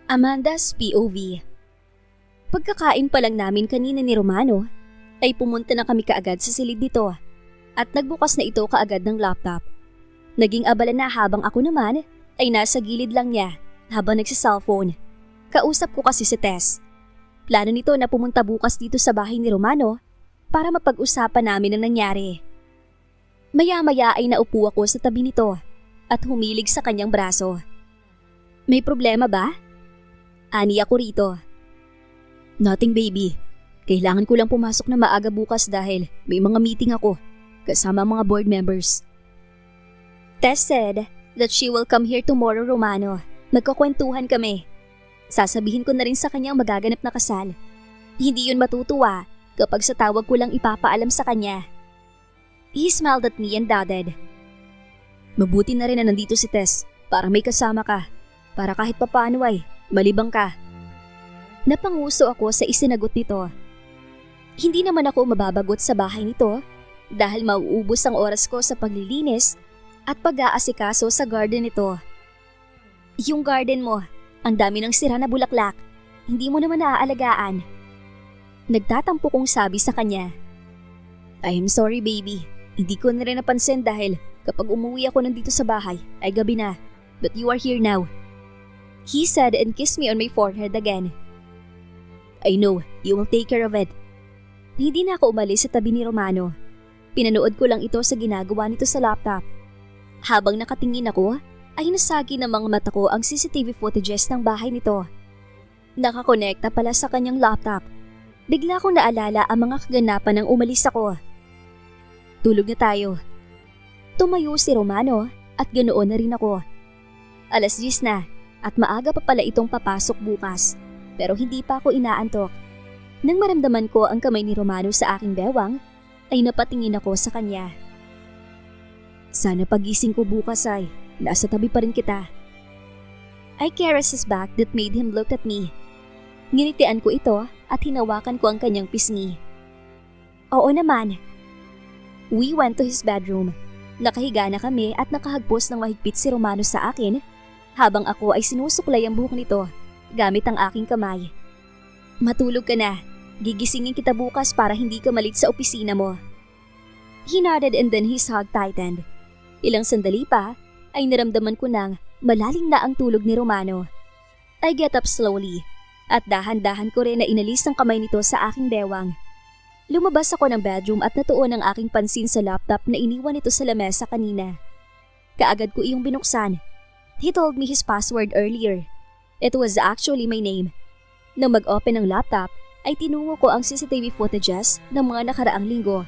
Amanda's POV. Pagkakain pa lang namin kanina ni Romano, ay pumunta na kami kaagad sa silid nito at nagbukas na ito kaagad ng laptop. Naging abala na habang ako naman ay nasa gilid lang niya habang nagsiselfone. Kausap ko kasi si Tess. Plano nito na pumunta bukas dito sa bahay ni Romano para mapag-usapan namin ang nangyari. Maya-maya ay naupo ako sa tabi nito at humilig sa kanyang braso. May problema ba? Ani ako rito. Nothing baby. Kailangan ko lang pumasok na maaga bukas dahil may mga meeting ako kasama mga board members. Tess said that she will come here tomorrow, Romano. Nagkakwentuhan kami. Sasabihin ko na rin sa kanyang magaganap na kasal. Hindi yun matutuwa kapag sa tawag ko lang ipapaalam sa kanya. He smiled at me and nodded. Mabuti na rin na nandito si Tess para may kasama ka. Para kahit papaano ay malibang ka. Napanguso ako sa isinagot nito. Hindi naman ako mababagot sa bahay nito dahil mauubos ang oras ko sa paglilinis at pag-aasikaso sa garden nito. Yung garden mo, ang dami ng sira na bulaklak. Hindi mo naman naaalagaan. Nagtatampo kong sabi sa kanya. I'm sorry baby. Hindi ko na rin napansin dahil kapag umuwi ako nandito sa bahay ay gabi na. But you are here now. He said and kissed me on my forehead again. I know, you will take care of it. Hindi na ako umalis sa tabi ni Romano. Pinanood ko lang ito sa ginagawa nito sa laptop. Habang nakatingin ako, ay nasagi ng mga mata ko ang CCTV footages ng bahay nito. Nakakonekta pala sa kanyang laptop. Bigla kong naalala ang mga kaganapan nang umalis ako. Tulog na tayo. Tumayo si Romano at ganoon na rin ako. 10:00 na. At maaga pa pala itong papasok bukas, pero hindi pa ako inaantok. Nang maramdaman ko ang kamay ni Romano sa aking bewang, ay napatingin ako sa kanya. Sana pagising ko bukas ay nasa tabi pa rin kita. I caressed his back that made him look at me. Nginitian ko ito at hinawakan ko ang kanyang pisngi. Oo naman. We went to his bedroom. Nakahiga na kami at nakahagpos ng mahigpit si Romano sa akin habang ako ay sinusuklay ang buhok nito gamit ang aking kamay. Matulog ka na. Gigisingin kita bukas para hindi ka malit sa opisina mo. He nodded and then his hug tightened. Ilang sandali pa ay naramdaman ko nang malalim na ang tulog ni Romano. I get up slowly at dahan-dahan ko rin na inalis ang kamay nito sa aking bewang. Lumabas ako ng bedroom at natuon ang aking pansin sa laptop na iniwan nito sa lamesa kanina. Kaagad ko iyong binuksan. He told me his password earlier. It was actually my name. Nang mag-open ng laptop, ay tinungo ko ang CCTV footages ng mga nakaraang linggo.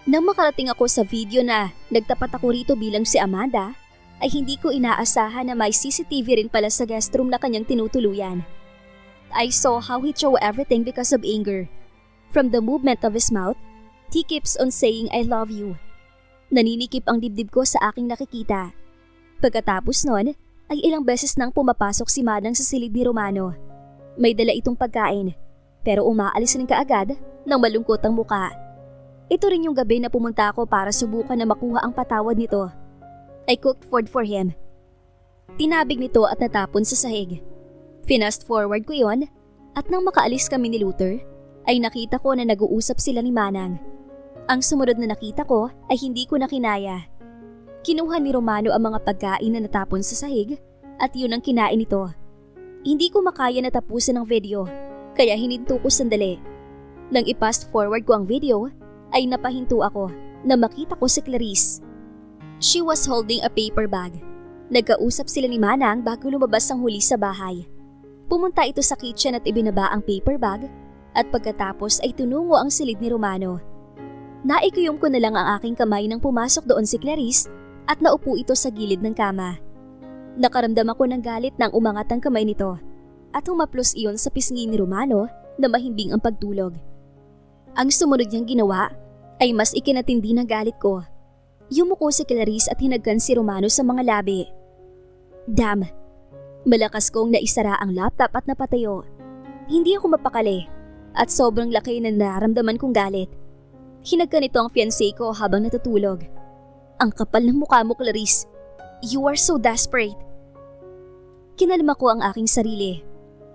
Nang makarating ako sa video na nagtapat ako rito bilang si Amanda, ay hindi ko inaasahan na may CCTV rin pala sa guest room na kanyang tinutuluyan. I saw how he threw everything because of anger. From the movement of his mouth, he keeps on saying I love you. Naninikip ang dibdib ko sa aking nakikita. Pagkatapos nun, ay ilang beses nang pumapasok si Manang sa silid ni Romano. May dala itong pagkain, pero umaalis rin kaagad nang malungkot ang muka. Ito rin yung gabi na pumunta ako para subukan na makuha ang patawad nito. I cooked food for him. Tinabig nito at natapon sa sahig. Finast forward ko yon at nang makaalis kami ni Luther, ay nakita ko na nag-uusap sila ni Manang. Ang sumunod na nakita ko ay hindi ko na kinaya. Kinuha ni Romano ang mga pagkain na natapon sa sahig at yun ang kinain nito. Hindi ko makaya na tapusin ang video, kaya hininto ko sandali. Nang i-fast forward ko ang video, ay napahinto ako na makita ko si Clarice. She was holding a paper bag. Nagkausap sila ni Manang bago lumabas ang huli sa bahay. Pumunta ito sa kitchen at ibinaba ang paper bag at pagkatapos ay tunungo ang silid ni Romano. Naikuyom ko na lang ang aking kamay nang pumasok doon si Clarice at naupo ito sa gilid ng kama. Nakaramdam ako ng galit nang umangat ang kamay nito at humaplos iyon sa pisngi ni Romano na mahimbing ang pagtulog. Ang sumunod niyang ginawa ay mas ikinatindi ng galit ko. Yumuko si Clarice at hinagkan si Romano sa mga labi. Damn! Malakas kong naisara ang laptop at napatayo. Hindi ako mapakali at sobrang laki na nararamdaman kong galit. Hinagkan ito ang fiancé ko habang natutulog. Ang kapal ng mukha mo, Clarice. You are so desperate. Kinalma ko ang aking sarili.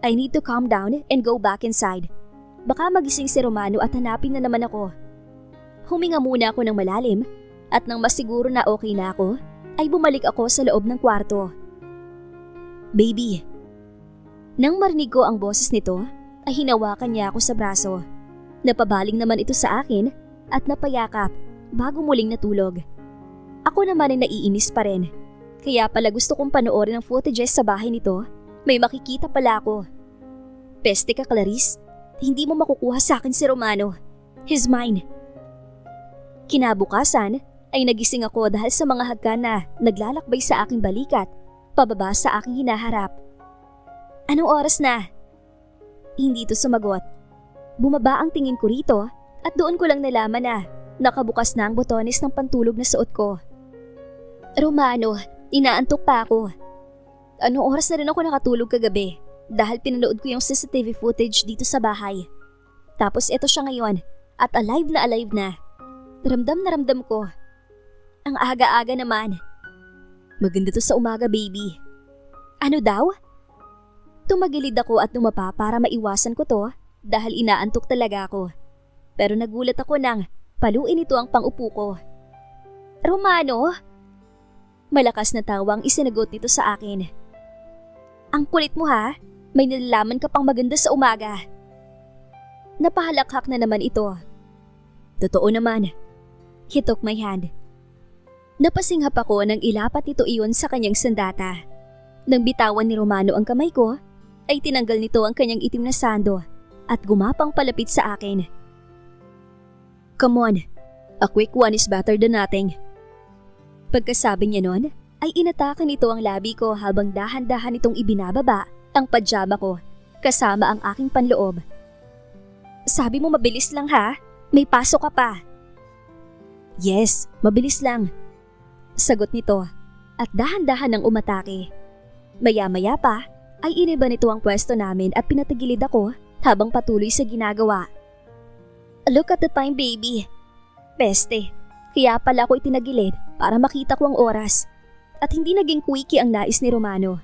I need to calm down and go back inside. Baka magising si Romano at hanapin na naman ako. Huminga muna ako ng malalim at nang masiguro na okay na ako, ay bumalik ako sa loob ng kwarto. Baby. Nang marinig ko ang boses nito, ay hinawakan niya ako sa braso. Napabaling naman ito sa akin at napayakap bago muling natulog. Ako naman ay naiinis pa rin. Kaya pala gusto kong panoorin ang footages sa bahay nito. May makikita pala ako. Peste ka, Clarice. Hindi mo makukuha sa akin si Romano. He's mine. Kinabukasan ay nagising ako dahil sa mga hagkan na naglalakbay sa aking balikat, pababa sa aking hinaharap. Anong oras na? Hindi ito sumagot. Bumaba ang tingin ko rito at doon ko lang nalaman na nakabukas na ang botones ng pantulog na suot ko. Romano, inaantok pa ako. Anong oras na rin ako nakatulog kagabi dahil pinanood ko yung CCTV footage dito sa bahay. Tapos eto siya ngayon at alive na. Ramdam na ramdam ko. Ang aga-aga naman. Maganda to sa umaga, baby. Ano daw? Tumagilid ako at lumapa para maiwasan ko to dahil inaantok talaga ako. Pero nagulat ako nang paluin ito ang pangupo ko. Romano? Malakas na tawang isinagot nito sa akin. Ang kulit mo ha? May nalalaman ka pang maganda sa umaga. Napahalakhak na naman ito. Totoo naman. He took my hand. Napasinghap ako nang ilapat ito iyon sa kanyang sandata. Nang bitawan ni Romano ang kamay ko, ay tinanggal nito ang kanyang itim na sando at gumapang palapit sa akin. Come on, a quick one is better than nothing. Pagkasabi niya nun, ay inatakan nito ang labi ko habang dahan-dahan itong ibinababa ang pajama ko kasama ang aking panloob. Sabi mo mabilis lang ha? May pasok ka pa. Yes, mabilis lang. Sagot nito at dahan-dahan nang umatake. Maya-maya pa ay iniba nito ang pwesto namin at pinatagilid ako habang patuloy sa ginagawa. Look at the time, baby. Peste, kaya pala ako itinagilid para makita ko ang oras. At hindi naging quickie ang nais ni Romano.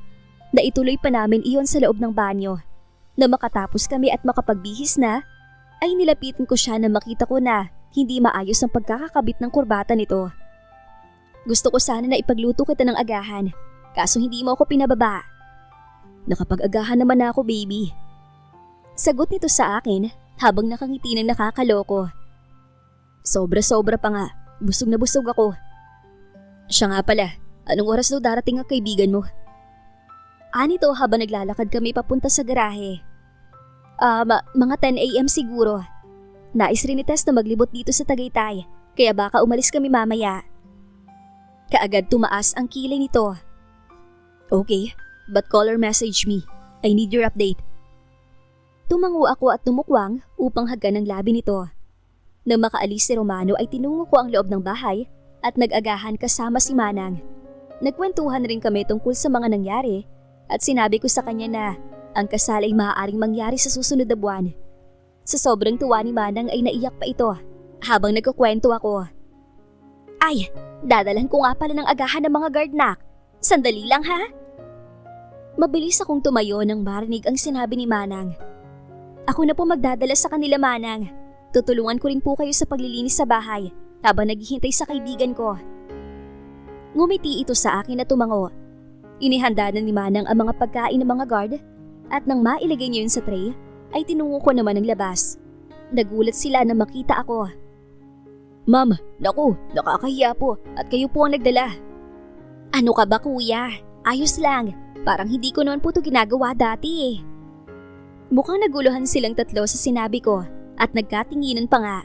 Naituloy pa namin iyon sa loob ng banyo. Na makatapos kami at makapagbihis na, ay nilapitan ko siya na makita ko na hindi maayos ang pagkakakabit ng kurbata nito. Gusto ko sana na ipagluto kita ng agahan, kaso hindi mo ako pinababa. Nakapag-agahan naman na ako, baby. Sagot nito sa akin habang nakangiti ng nakakaloko. Sobra-sobra pa nga, busog na busog ako. Siya nga pala, anong oras daw darating ang kaibigan mo? Anito habang naglalakad kami papunta sa garahe. Mga 10 a.m. siguro. Nais rin ni Tess na maglibot dito sa Tagaytay, kaya baka umalis kami mamaya. Kaagad tumaas ang kilay nito. Okay, but call or message me. I need your update. Tumango ako at tumukwang upang haggan ang labi nito. Nang makaalis si Romano ay tinungo ko ang loob ng bahay at nag-agahan kasama si Manang. Nagkwentuhan rin kami tungkol sa mga nangyari at sinabi ko sa kanya na ang kasal ay maaaring mangyari sa susunod na buwan. Sa sobrang tuwa ni Manang ay naiyak pa ito habang nagkukwento ako. Ay, dadalan ko nga pala ng agahan ng mga guard nak. Sandali lang ha. Mabilis akong tumayo nang marinig ang sinabi ni Manang. Ako na po magdadala sa kanila, Manang. Tutulungan ko rin po kayo sa paglilinis sa bahay habang naghihintay sa kaibigan ko. Ngumiti ito sa akin at tumango. Inihanda na ni Manang ang mga pagkain ng mga guard at nang mailagay niya yun sa tray, ay tinungo ko naman ang labas. Nagulat sila na makita ako. Ma'am, naku, nakakahiya po at kayo po ang nagdala. Ano ka ba kuya? Ayos lang, parang hindi ko noon po ito ginagawa dati eh. Mukhang naguluhan silang tatlo sa sinabi ko at nagkatinginan pa nga.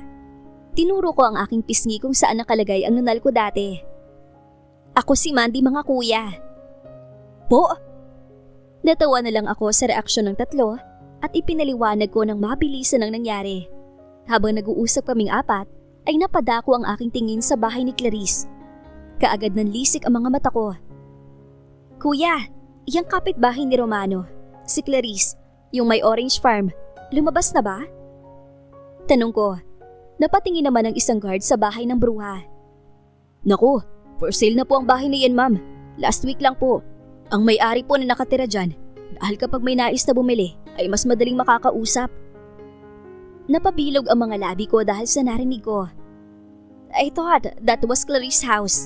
Tinuro ko ang aking pisngi kung saan nakalagay ang nunal ko dati. Ako si Mandy mga kuya. Po? Natawa na lang ako sa reaksyon ng tatlo at ipinaliwanag ko ng mabilisan ang nangyari. Habang nag-uusap kaming apat, ay napadako ang aking tingin sa bahay ni Clarice. Kaagad nanlisik ang mga mata ko. Kuya, iyang kapitbahay ni Romano, si Clarice, yung may orange farm, lumabas na ba? Tanong ko. Napatingin naman ang isang guard sa bahay ng bruha. Naku, for sale na po ang bahay na yan, ma'am. Last week lang po. Ang may-ari po na nakatira dyan dahil kapag may nais na bumili ay mas madaling makakausap. Napabilog ang mga labi ko dahil sa narinig ko. I thought that was Clarice's house.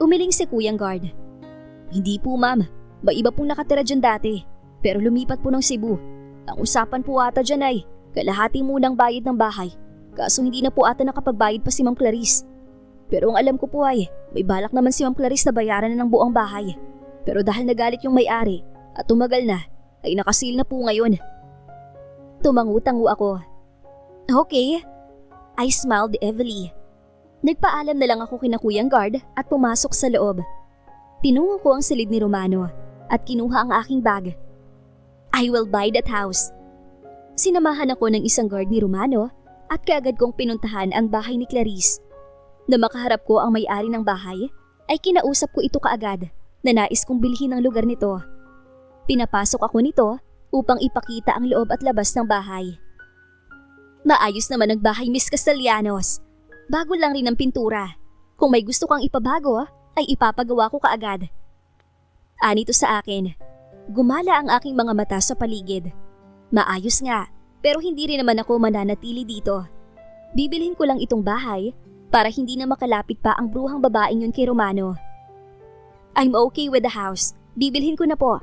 Umiling si Kuyang Guard. Hindi po ma'am, may iba pong nakatira dyan dati pero lumipat po ng Cebu. Ang usapan po ata dyan ay kalahati munang bayad ng bahay kaso hindi na po ata nakapagbayad pa si Ma'am Clarice. Pero ang alam ko po ay may balak naman si Ma'am Clarice na bayaran na ng buong bahay. Pero dahil nagalit yung may-ari at tumagal na ay nakasil na po ngayon. Tumangutango ako. Okay. I smiled heavily. Nagpaalam na lang ako kina Kuyang Guard at pumasok sa loob. Tinungo ko ang silid ni Romano at kinuha ang aking bag. I will buy that house. Sinamahan ako ng isang guard ni Romano at kaagad kong pinuntahan ang bahay ni Clarice. Na makaharap ko ang may-ari ng bahay ay kinausap ko ito kaagad na nais kong bilhin ang lugar nito. Pinapasok ako nito upang ipakita ang loob at labas ng bahay. Maayos naman ang bahay, Miss Castellanos. Bago lang rin ang pintura. Kung may gusto kang ipabago, ay ipapagawa ko kaagad. Anito sa akin. Gumala ang aking mga mata sa paligid. Maayos nga, pero hindi rin naman ako mananatili dito. Bibilhin ko lang itong bahay para hindi na makalapit pa ang bruhang babaeng yun kay Romano. I'm okay with the house. Bibilhin ko na po.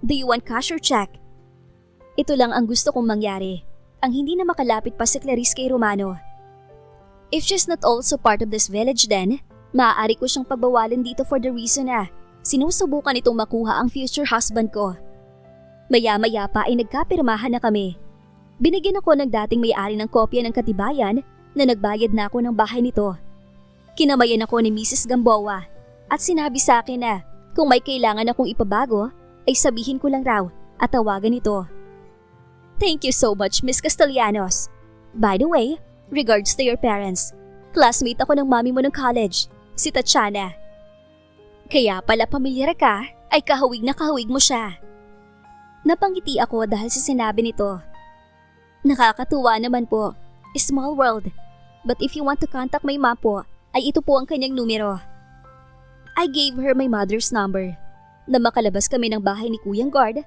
Do you want cash or check? Ito lang ang gusto kong mangyari. Ang hindi na makalapit pa si Clarice kay Romano. If she's not also part of this village then, maaari ko siyang pagbawalan dito for the reason na sinusubukan itong makuha ang future husband ko. Maya-maya pa ay nagkapirmahan na kami. Binigyan ako ng dating may-ari ng kopya ng katibayan na nagbayad na ako ng bahay nito. Kinamayan ako ni Mrs. Gamboa at sinabi sa akin na kung may kailangan akong ipabago ay sabihin ko lang raw at tawagan ito. Thank you so much, Miss Castellanos. By the way, regards to your parents. Classmate ako ng mami mo ng college, si Tatiana. Kaya pala pamilyar ka, ay kahawig na kahawig mo siya. Napangiti ako dahil sa sinabi nito. Nakakatuwa naman po. Small world. But if you want to contact my mom po, ay ito po ang kanyang numero. I gave her my mother's number. Na makalabas kami ng bahay ni Kuyang Guard,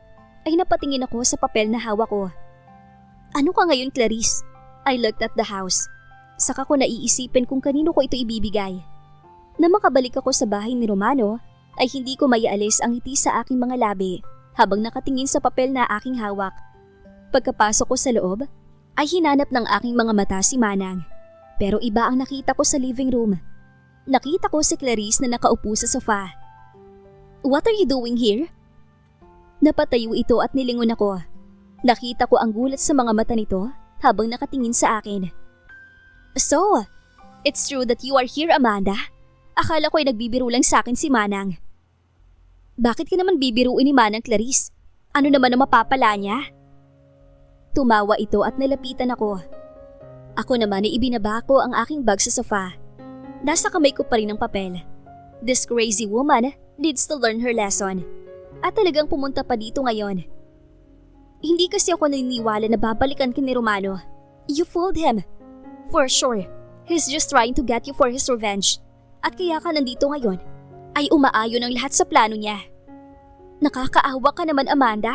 ay napatingin ako sa papel na hawak ko. Ano ka ngayon, Clarice? I looked at the house. Saka ko naiisipin kung kanino ko ito ibibigay. Na makabalik ako sa bahay ni Romano, ay hindi ko maialis ang ngiti sa aking mga labi habang nakatingin sa papel na aking hawak. Pagkapasok ko sa loob, ay hinanap ng aking mga mata si Manang. Pero iba ang nakita ko sa living room. Nakita ko si Clarice na nakaupo sa sofa. What are you doing here? Napatayo ito at nilingon ako. Nakita ko ang gulat sa mga mata nito habang nakatingin sa akin. So, it's true that you are here, Amanda? Akala ko ay nagbibiro lang sa akin si Manang. Bakit ka naman bibiruin ni Manang, Clarice? Ano naman ang mapapala niya? Tumawa ito at nalapitan ako. Ako naman ay ibinaba ko ang aking bag sa sofa. Nasa kamay ko pa rin ang papel. This crazy woman needs to learn her lesson. At talagang pumunta pa dito ngayon. Hindi kasi ako naniniwala na babalikan ka ni Romano. You fooled him. For sure, he's just trying to get you for his revenge. At kaya ka nandito ngayon, ay umaayon ang lahat sa plano niya. Nakakaawa ka naman, Amanda.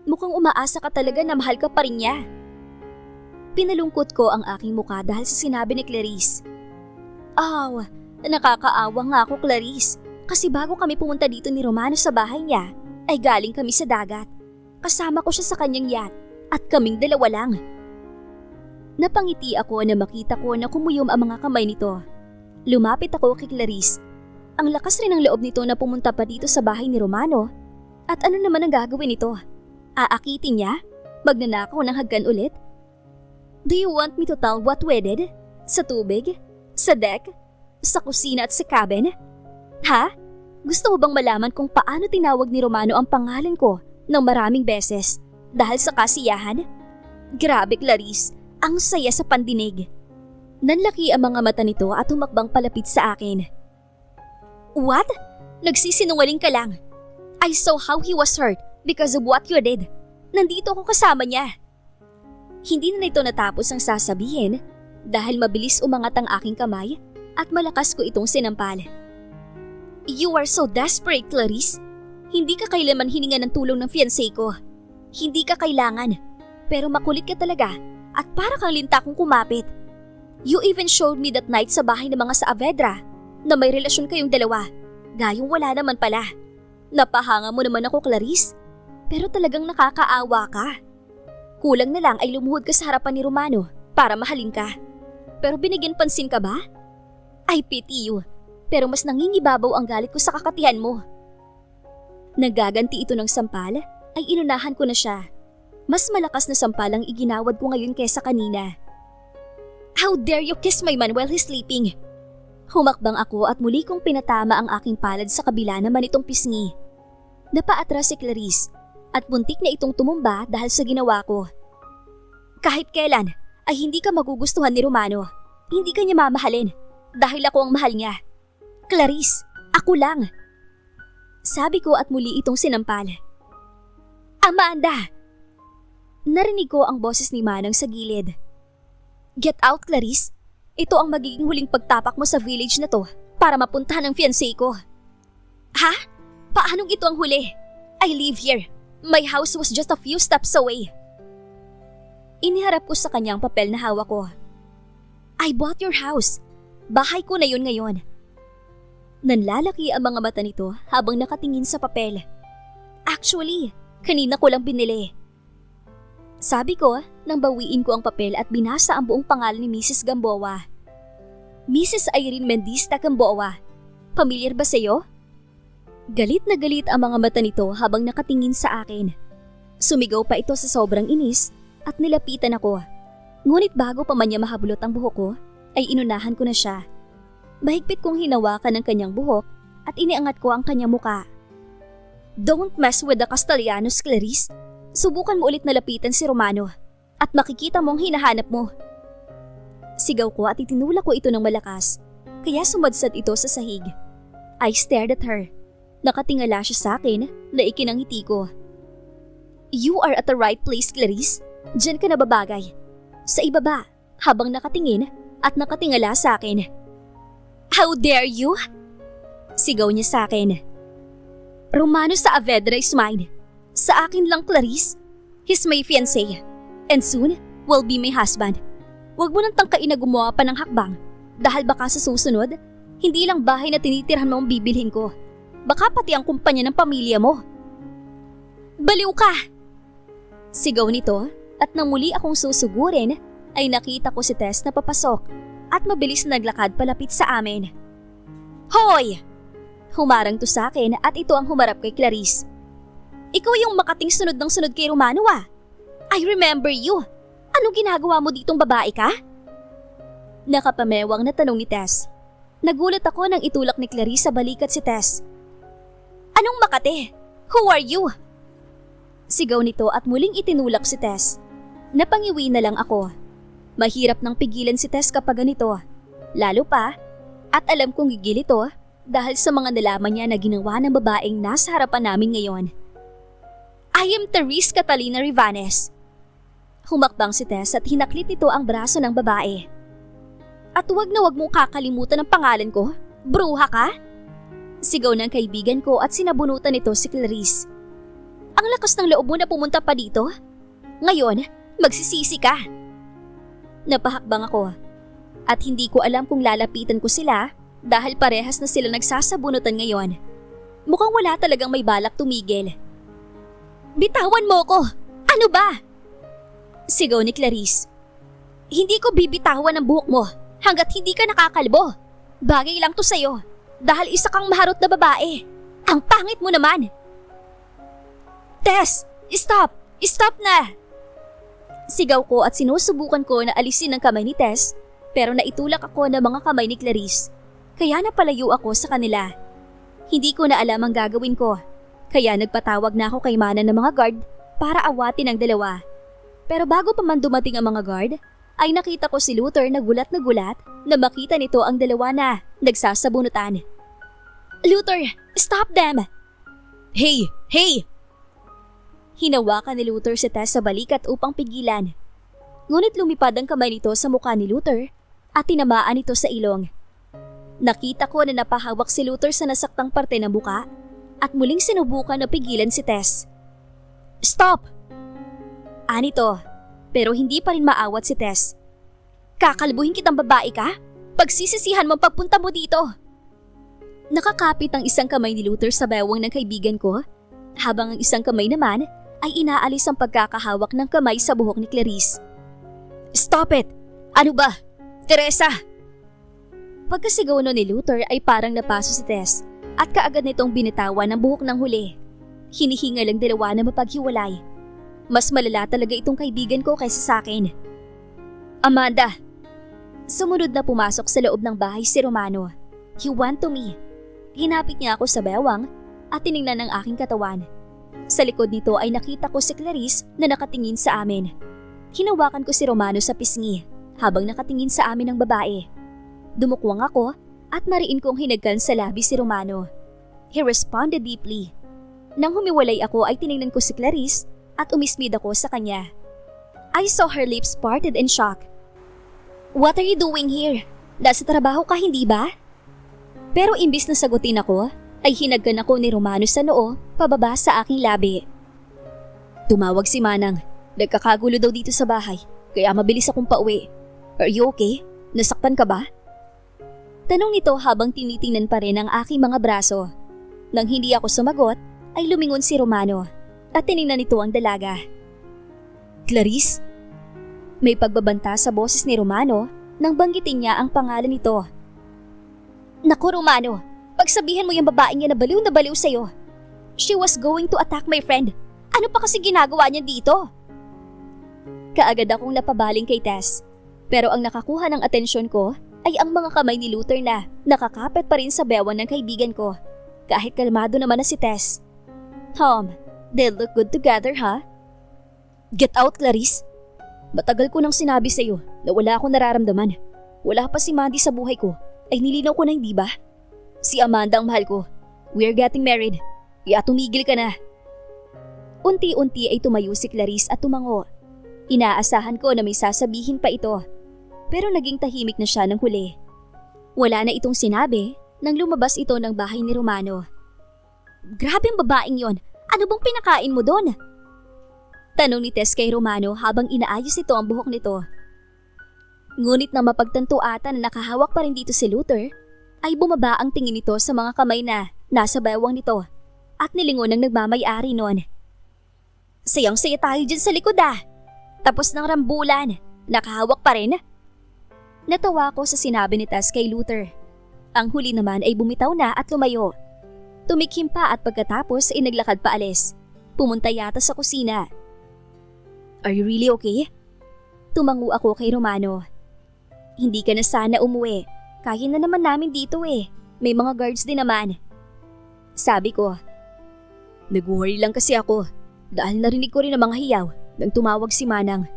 Mukhang umaasa ka talaga na mahal ka pa rin niya. Pinalungkot ko ang aking mukha dahil sa sinabi ni Clarice. Oh, nakakaawa nga ako, Clarice. Kasi bago kami pumunta dito ni Romano sa bahay niya, ay galing kami sa dagat. Kasama ko siya sa kanyang yacht at kaming dalawa lang. Napangiti ako na makita ko na kumuyom ang mga kamay nito. Lumapit ako kay Clarice. Ang lakas rin ng loob nito na pumunta pa dito sa bahay ni Romano. At ano naman ang gagawin nito? Aakitin niya? Magnanakaw ng haggan ulit? Do you want me to tell what we did? Sa tubig? Sa deck? Sa kusina at sa cabin? Ha? Gusto mo bang malaman kung paano tinawag ni Romano ang pangalan ko ng maraming beses dahil sa kasiyahan? Grabe, Clarice. Ang saya sa pandinig. Nanlaki ang mga mata nito at humakbang palapit sa akin. What? Nagsisinungaling ka lang. I saw how he was hurt because of what you did. Nandito ako kasama niya. Hindi na nito natapos ang sasabihin dahil mabilis umangat ang aking kamay at malakas ko itong sinampal. You are so desperate, Clarice. Hindi ka kailanman hininga ng tulong ng fiancé ko. Hindi ka kailangan. Pero makulit ka talaga at para kang linta kong kumapit. You even showed me that night sa bahay ng mga Saavedra na may relasyon kayong dalawa. Gayong wala naman pala. Napahanga mo naman ako, Clarice. Pero talagang nakakaawa ka. Kulang na lang ay lumuhod ka sa harapan ni Romano para mahalin ka. Pero binigyan pansin ka ba? I pity you. Pero mas nangingibabaw ang galit ko sa kakatihan mo. Nagaganti ito ng sampal ay inunahan ko na siya. Mas malakas na sampal ang iginawad ko ngayon kesa kanina. How dare you kiss my man while he's sleeping? Humakbang ako at muli kong pinatama ang aking palad sa kabila naman itong pisngi. Napaatras si Clarice at buntik na itong tumumba dahil sa ginawa ko. Kahit kailan ay hindi ka magugustuhan ni Romano. Hindi ka niya mamahalin dahil ako ang mahal niya. Clarice, ako lang. Sabi ko at muli itong sinampal. Amanda! Narinig ko ang boses ni Manang sa gilid. Get out, Clarice. Ito ang magiging huling pagtapak mo sa village na to para mapuntahan ang fiancé ko. Ha? Paanong ito ang huli? I live here. My house was just a few steps away. Iniharap ko sa kanyang papel na hawak ko. I bought your house. Bahay ko na yun ngayon. Nanlalaki ang mga mata nito habang nakatingin sa papel. Actually, kanina ko lang binili. Sabi ko nang bawiin ko ang papel at binasa ang buong pangalan ni Mrs. Gamboa. Mrs. Irene Mendista Gamboa. Pamilyar ba sa'yo? Galit na galit ang mga mata nito habang nakatingin sa akin. Sumigaw pa ito sa sobrang inis at nilapitan ako. Ngunit bago pa man niya mahabulot ang buhok ko, ay inunahan ko na siya. Mahigpit kong hinawakan ang kanyang buhok at iniangat ko ang kanyang muka. Don't mess with the Castellanos, Clarice. Subukan mo ulit na lapitan si Romano at makikita mong hinahanap mo. Sigaw ko at itinulak ko ito ng malakas, kaya sumadsad ito sa sahig. I stared at her. Nakatingala siya sa akin na ikinangiti ko. You are at the right place, Clarice. Diyan ka nababagay. Sa ibaba, habang nakatingin at nakatingala sa akin. How dare you? Sigaw niya sa akin. Romano Saavedra is mine. Sa akin lang, Clarice. He's my fiancé. And soon, will be my husband. Huwag mo nang tangkain na gumawa pa ng hakbang. Dahil baka sa susunod, hindi lang bahay na tinitirhan mo ang bibilhin ko. Baka pati ang kumpanya ng pamilya mo. Baliw ka! Sigaw nito at nang muli akong susugurin, ay nakita ko si Tess na papasok at mabilis na naglakad palapit sa amin. Hoy! Humarang to sa akin at ito ang humarap kay Clarice. Ikaw yung makating sunod ng sunod kay Romano ah. I remember you. Anong ginagawa mo ditong babae ka? Nakapamewang na tanong ni Tess. Nagulat ako nang itulak ni Clarice sa balikat si Tess. Anong makate? Who are you? Sigaw nito at muling itinulak si Tess. Napangiwi na lang ako. Mahirap nang pigilan si Tess kapag ganito. Lalo pa, at alam kong gigil ito dahil sa mga nalaman niya na ginawa ng babaeng nasa harapan namin ngayon. I am Therese Catalina Rivanes. Humakbang si Tess at hinaklit nito ang braso ng babae. At huwag na huwag mong kakalimutan ang pangalan ko. Bruha ka? Sigaw ng kaibigan ko at sinabunutan nito si Clarice. Ang lakas ng loob mo na pumunta pa dito? Ngayon, magsisisi ka. Napahakbang ako. At hindi ko alam kung lalapitan ko sila dahil parehas na sila nagsasabunutan ngayon. Mukhang wala talagang may balak tumigil. Bitawan mo ko! Ano ba? Sigaw ni Clarice. Hindi ko bibitawan ang buhok mo hanggat hindi ka nakakalbo. Bagay lang to sa'yo dahil isa kang maharot na babae. Ang pangit mo naman. Tess! Stop! Stop na! Sigaw ko at sinusubukan ko na alisin ang kamay ni Tess pero naitulak ako ng mga kamay ni Clarice. Kaya napalayo ako sa kanila. Hindi ko na alam ang gagawin ko. Kaya nagpatawag na ako kay Mana ng mga guard para awatin ang dalawa. Pero bago pa man dumating ang mga guard, ay nakita ko si Luther na gulat na makita nito ang dalawa na nagsasabunutan. Luther, stop them! Hey! Hey! Hinawakan ni Luther si Tess sa balikat upang pigilan. Ngunit lumipad ang kamay nito sa mukha ni Luther at tinamaan ito sa ilong. Nakita ko na napahawak si Luther sa nasaktang parte ng buka at muling sinubukan na pigilan si Tess. Stop! Anito, pero hindi pa rin maawat si Tess. Kakalbuhin kitang babae ka? Pagsisisihan mo pagpunta mo dito. Nakakapit ang isang kamay ni Luther sa bewang ng kaibigan ko, habang ang isang kamay naman ay inaalis ang pagkakahawak ng kamay sa buhok ni Clarice. Stop it! Ano ba? Teresa! Pagkasigaw no ni Luther ay parang napaso si Tess at kaagad nitong binitawan ng buhok ng huli. Hinihingal ang dalawa na mapaghiwalay. Mas malala talaga itong kaibigan ko kaysa sa akin. Amanda! Sumunod na pumasok sa loob ng bahay si Romano. He went to me. Hinapit niya ako sa bewang at tiningnan ang aking katawan. Sa likod nito ay nakita ko si Clarice na nakatingin sa amin. Hinawakan ko si Romano sa pisngi habang nakatingin sa amin ang babae. Dumukwang ako at mariin kong hinagkan sa labi si Romano. He responded deeply. Nang humiwalay ako ay tiningnan ko si Clarice at umismid ako sa kanya. I saw her lips parted in shock. What are you doing here? Nasa trabaho ka, hindi ba? Pero imbis na sagutin ako, ay hinagkan ako ni Romano sa noo pababa sa aking labi. Tumawag si Manang. Nagkakagulo daw dito sa bahay, kaya mabilis akong pauwi. Are you okay? Nasaktan ka ba? Tanong nito habang tinitingnan pa rin ang aking mga braso. Nang hindi ako sumagot, ay lumingon si Romano at tiningnan nito ang dalaga. Clarice? May pagbabanta sa boses ni Romano nang banggitin niya ang pangalan nito. Naku Romano, pagsabihan mo yung babaeng niya na baliw sa'yo. She was going to attack my friend. Ano pa kasi ginagawa niya dito? Kaagad akong napabaling kay Tess. Pero ang nakakuha ng atensyon ko ay ang mga kamay ni Luther na nakakapit pa rin sa bewan ng kaibigan ko. Kahit kalmado naman na si Tess. They look good together, ha? Get out, Clarice. Matagal ko nang sinabi sa'yo na wala akong nararamdaman. Wala pa si Mandy sa buhay ko, ay nilinaw ko na hindi ba? Si Amanda ang mahal ko. We're getting married. Kaya tumigil ka na. Unti-unti ay tumayo si Clarice at tumango. Inaasahan ko na may sasabihin pa ito. Pero naging tahimik na siya ng huli. Wala na itong sinabi nang lumabas ito ng bahay ni Romano. Grabe ang babaeng yon. Ano bang pinakain mo doon? Tanong ni Tess kay Romano habang inaayos ito ang buhok nito. Ngunit na mapagtanto ata na nakahawak pa rin dito si Luther, ay bumaba ang tingin nito sa mga kamay na nasa baywang nito at nilingon ng nagmamay-ari noon. Sayang-saya tayo dyan sa likod ah. Tapos ng rambulan, nakahawak pa rin. Natawa ko sa sinabi ni Tess kay Luther. Ang huli naman ay bumitaw na at lumayo. Tumikhim pa at pagkatapos ay naglakad pa alis. Pumunta yata sa kusina. Are you really okay? Tumango ako kay Romano. Hindi ka na sana umuwi. Kaya na naman namin dito eh. May mga guards din naman. Sabi ko. Nag-worry lang kasi ako dahil narinig ko rin ang mga hiyaw nang tumawag si Manang.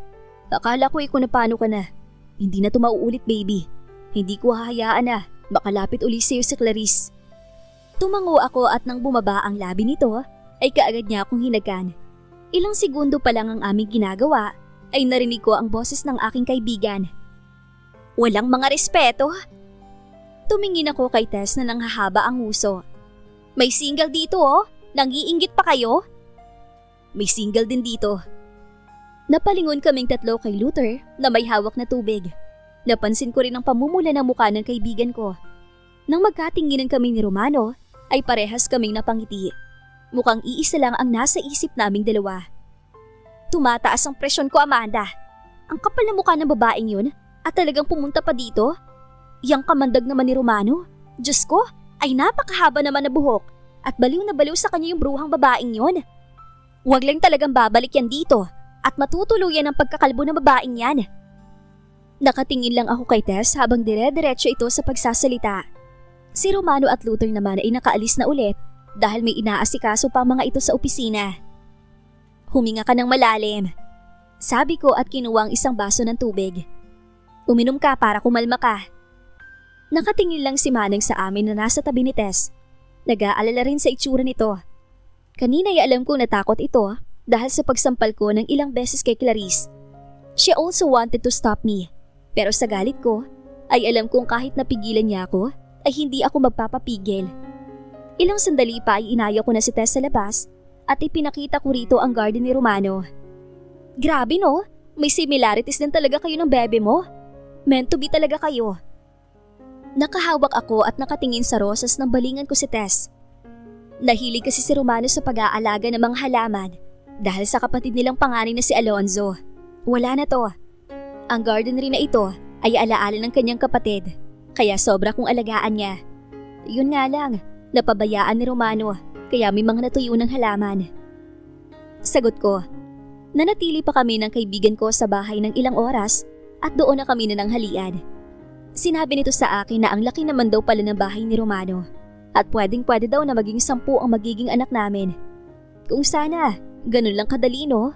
Akala ko kung paano ka na. Hindi na ito mauulit baby. Hindi ko hahayaan na makalapit uli sa'yo si Clarice. Tumango ako at nang bumaba ang labi nito ay kaagad niya akong hinagan. Ilang segundo pa lang ang aming ginagawa ay narinig ko ang boses ng aking kaibigan. Walang mga respeto. Tumingin ako kay Tess na nanghahaba ang uso. May single dito oh, nang-iinggit pa kayo? May single din dito. Napalingon kaming tatlo kay Luther na may hawak na tubig. Napansin ko rin ang pamumula ng mukha ng kaibigan ko. Nang magkatinginan kami ni Romano ay parehas kaming napangiti. Mukhang iisa lang ang nasa isip naming dalawa. Tumataas ang presyon ko, Amanda. Ang kapal na mukha ng babaeng yun at talagang pumunta pa dito. Yang kamandag naman ni Romano. Diyos ko, ay napakahaba naman na buhok at baliw na baliw sa kanya yung bruhang babaeng yun. Huwag lang talagang babalik yan dito at matutuluyan ang pagkakalbo ng babaeng yan. Nakatingin lang ako kay Tess habang dire-diretso ito sa pagsasalita. Si Romano at Luther naman ay nakaalis na ulit dahil may inaasikaso pa mga ito sa opisina. Huminga ka ng malalim. Sabi ko at kinuha ang isang baso ng tubig. Uminom ka para kumalma ka. Nakatingin lang si Manang sa amin na nasa tabi ni Tess. Nag-aalala rin sa itsura nito. Kanina ay alam kong natakot ito dahil sa pagsampal ko ng ilang beses kay Clarice. She also wanted to stop me. Pero sa galit ko ay alam kong kahit napigilan niya ako ay hindi ako magpapapigil. Ilang sandali pa ay inaya ko na si Tess sa labas at ipinakita ko rito ang garden ni Romano. Grabe no, may similarities din talaga kayo ng bebe mo. Meant to be talaga kayo. Nakahawak ako at nakatingin sa rosas ng balingan ko si Tess. Nahilig kasi si Romano sa pag-aalaga ng mga halaman dahil sa kapatid nilang panganay na si Alonzo. Wala na to. Ang garden rin na ito ay alaala ng kanyang kapatid, kaya sobra kong alagaan niya. Yun nga lang, napabayaan ni Romano kaya may mga natuyo ng halaman. Sagot ko, nanatili pa kami ng kaibigan ko sa bahay ng ilang oras at doon na kami nananghalian. Sinabi nito sa akin na ang laki naman daw pala ng bahay ni Romano at pwedeng-pwede daw na maging 10 ang magiging anak namin. Kung sana, ganun lang kadali no?